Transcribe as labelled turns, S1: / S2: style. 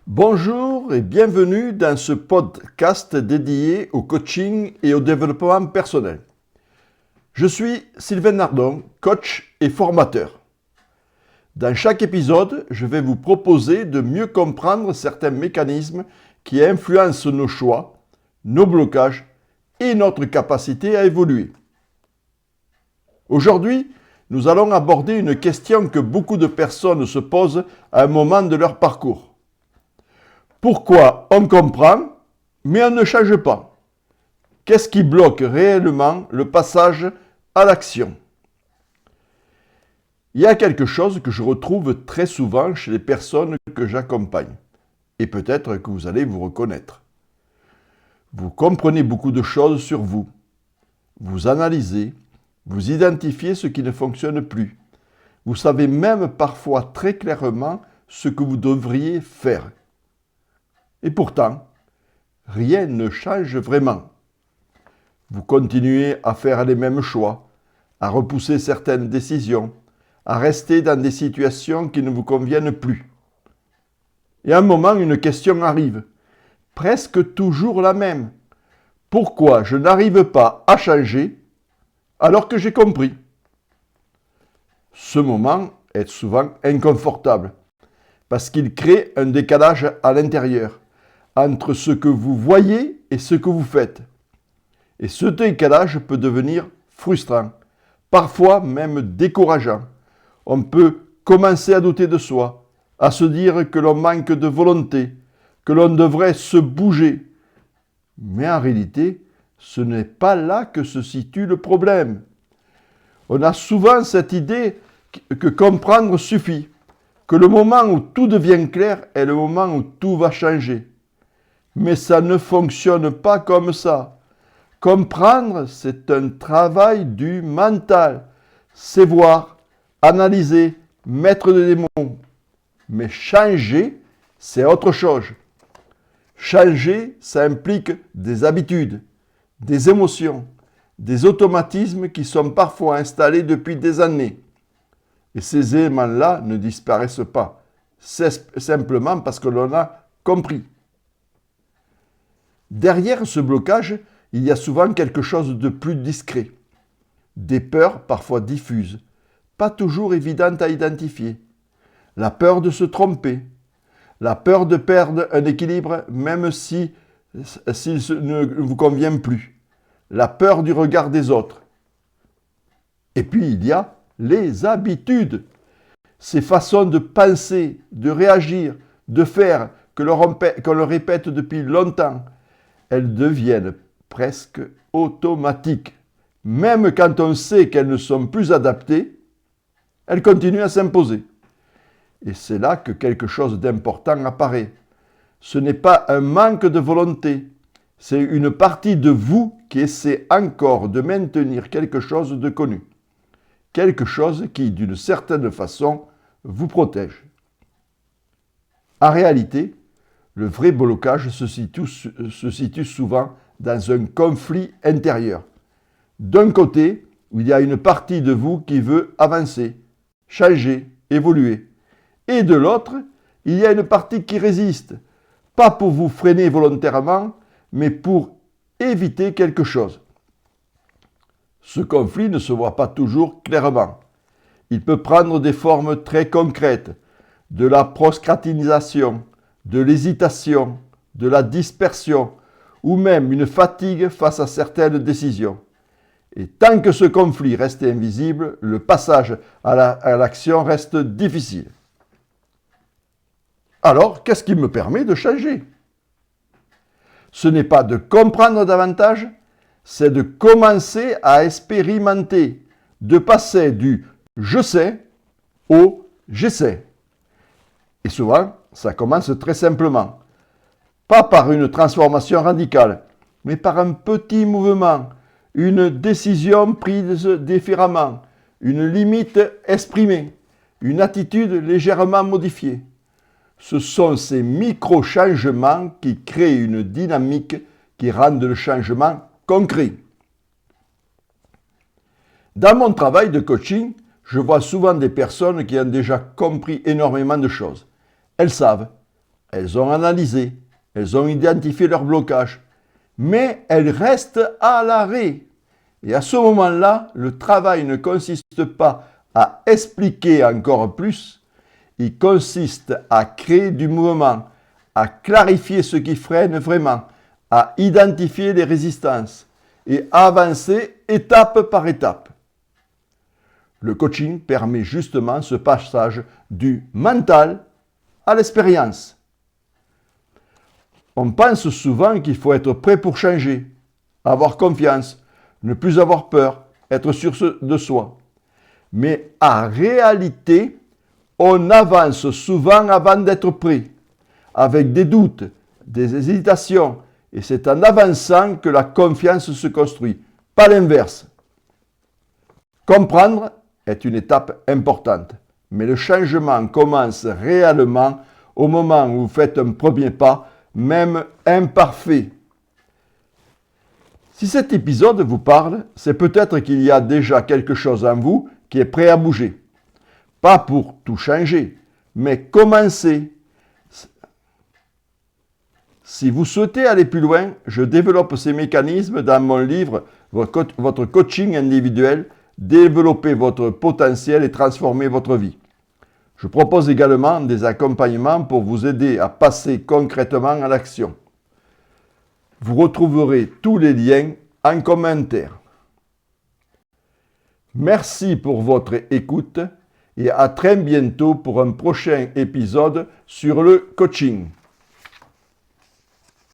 S1: Bonjour et bienvenue dans ce podcast dédié au coaching et au développement personnel. Je suis Sylvain Nardon, coach et formateur. Dans chaque épisode, je vais vous proposer de mieux comprendre certains mécanismes qui influencent nos choix, nos blocages et notre capacité à évoluer. Aujourd'hui, nous allons aborder une question que beaucoup de personnes se posent à un moment de leur parcours. Pourquoi on comprend, mais on ne change pas? Qu'est-ce qui bloque réellement le passage à l'action? Il y a quelque chose que je retrouve très souvent chez les personnes que j'accompagne, et peut-être que vous allez vous reconnaître. Vous comprenez beaucoup de choses sur vous, vous analysez, vous identifiez ce qui ne fonctionne plus. Vous savez même parfois très clairement ce que vous devriez faire. Et pourtant, rien ne change vraiment. Vous continuez à faire les mêmes choix, à repousser certaines décisions, à rester dans des situations qui ne vous conviennent plus. Et à un moment, une question arrive, presque toujours la même. Pourquoi je n'arrive pas à changer alors que j'ai compris? Ce moment est souvent inconfortable parce qu'il crée un décalage à l'intérieur entre ce que vous voyez et ce que vous faites. Et ce décalage peut devenir frustrant, parfois même décourageant. On peut commencer à douter de soi, à se dire que l'on manque de volonté, que l'on devrait se bouger. Mais en réalité, ce n'est pas là que se situe le problème. On a souvent cette idée que comprendre suffit, que le moment où tout devient clair est le moment où tout va changer. Mais ça ne fonctionne pas comme ça. Comprendre, c'est un travail du mental. C'est voir, analyser, mettre des mots. Mais changer, c'est autre chose. Changer, ça implique des habitudes, des émotions, des automatismes qui sont parfois installés depuis des années. Et ces éléments-là ne disparaissent pas. C'est simplement parce que l'on a compris. Derrière ce blocage, il y a souvent quelque chose de plus discret. Des peurs parfois diffuses, pas toujours évidentes à identifier. La peur de se tromper, la peur de perdre un équilibre même s'il ne vous convient plus, la peur du regard des autres. Et puis il y a les habitudes, ces façons de penser, de réagir, de faire qu'on le répète depuis longtemps. Elles deviennent presque automatiques. Même quand on sait qu'elles ne sont plus adaptées, elles continuent à s'imposer. Et c'est là que quelque chose d'important apparaît. Ce n'est pas un manque de volonté, c'est une partie de vous qui essaie encore de maintenir quelque chose de connu. Quelque chose qui, d'une certaine façon, vous protège. En réalité, le vrai blocage se situe souvent dans un conflit intérieur. D'un côté, il y a une partie de vous qui veut avancer, changer, évoluer. Et de l'autre, il y a une partie qui résiste, pas pour vous freiner volontairement, mais pour éviter quelque chose. Ce conflit ne se voit pas toujours clairement. Il peut prendre des formes très concrètes, de la procrastinisation, de l'hésitation, de la dispersion, ou même une fatigue face à certaines décisions. Et tant que ce conflit reste invisible, le passage à l'action reste difficile. Alors, qu'est-ce qui me permet de changer? Ce n'est pas de comprendre davantage, c'est de commencer à expérimenter, de passer du « je sais » au « j'essaie ». Et souvent, ça commence très simplement. Pas par une transformation radicale, mais par un petit mouvement, une décision prise différemment, une limite exprimée, une attitude légèrement modifiée. Ce sont ces micro-changements qui créent une dynamique qui rendent le changement concret. Dans mon travail de coaching, je vois souvent des personnes qui ont déjà compris énormément de choses. Elles savent, elles ont analysé, elles ont identifié leurs blocages, mais elles restent à l'arrêt. Et à ce moment-là, le travail ne consiste pas à expliquer encore plus, il consiste à créer du mouvement, à clarifier ce qui freine vraiment, à identifier les résistances et avancer étape par étape. Le coaching permet justement ce passage du mental à l'expérience. On pense souvent qu'il faut être prêt pour changer, avoir confiance, ne plus avoir peur, être sûr de soi. Mais en réalité, on avance souvent avant d'être prêt, avec des doutes, des hésitations, et c'est en avançant que la confiance se construit, pas l'inverse. Comprendre est une étape importante, mais le changement commence réellement au moment où vous faites un premier pas, même imparfait. Si cet épisode vous parle, c'est peut-être qu'il y a déjà quelque chose en vous qui est prêt à bouger. Pas pour tout changer, mais commencer. Si vous souhaitez aller plus loin, je développe ces mécanismes dans mon livre « Votre coaching individuel, développer votre potentiel et transformer votre vie ». Je propose également des accompagnements pour vous aider à passer concrètement à l'action. Vous retrouverez tous les liens en commentaire. Merci pour votre écoute et à très bientôt pour un prochain épisode sur le coaching.